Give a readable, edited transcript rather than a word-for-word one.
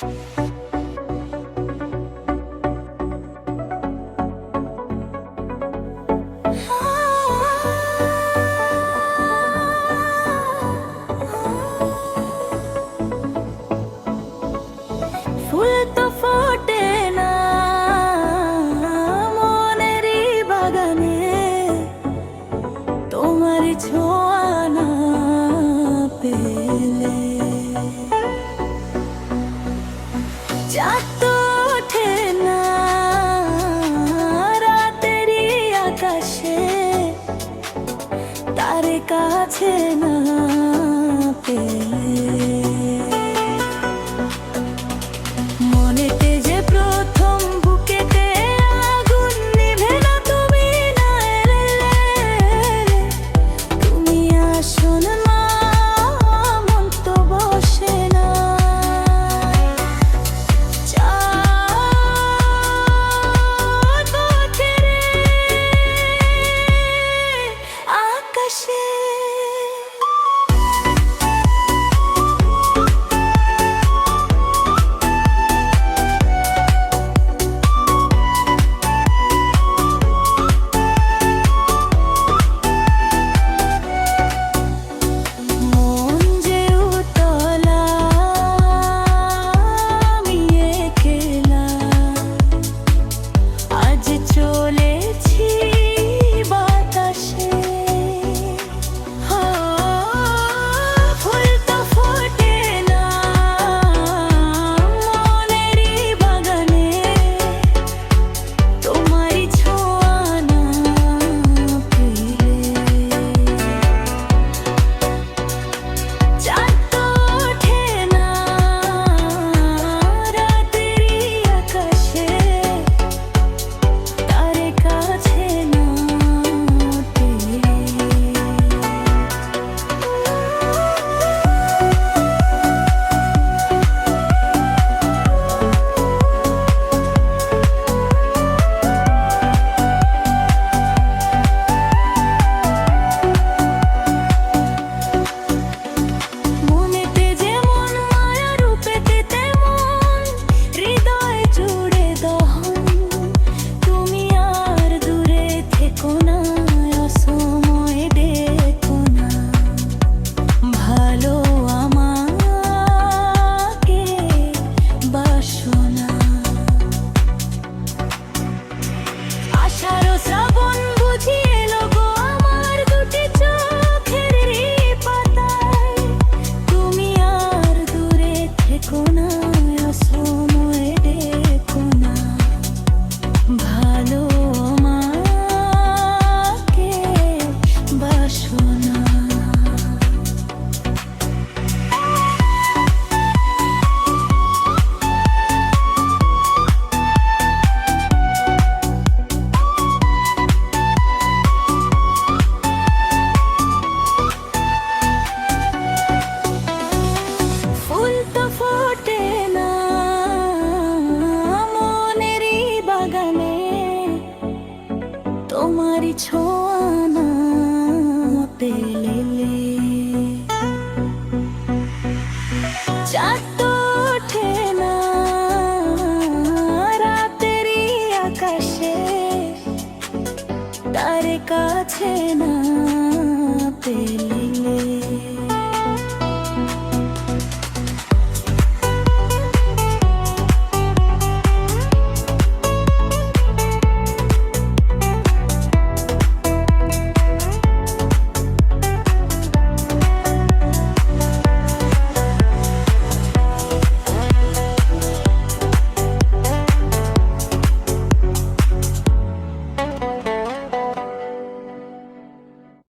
ফুল তো ফোটে না মনেরই বাগানে, তোমার ছোঁয়া না পেলে। চাঁদ তো ওঠে না রাতেরই আকাশে, তারে কাছে না পেলে। মনেতে যে প্রথম বুকেতে আগুন নিভে না তুমি না এলে, তুমি আসো না মন তো বসে না। চাঁদ ওঠে রে আকাশে, চলেছি বাতাসে। ফুল তো ফোটে না মনেরই বাগানে, তোমারই ছোঁয়া না পেলে। চাঁদ তো ওঠে না রাতেরই আকাশে, তারে কাছে না পেলে। মনেতে যেমন মায়া রূপেতে তেমন হৃদয় জুড়ে দহন, তুমি আর দূরে থেকো না অসময়ে ডেকো না। ভালো আমাকে বাসো না। আষাঢ় শ্রাবণ বুঝি এলো গো আমার দুটি চোখের পাতায়, তুমি আর দূরে থেকো না অসময়ে ডেকো না। ভালো আমাকে বাসো না। ফুল তো ফোটে না মনেরই বাগানে, তোমারই ছোঁয়া না পেলে। চাঁদ তো ওঠে না রাতেরই আকাশে, তারে কাছে না পেলে।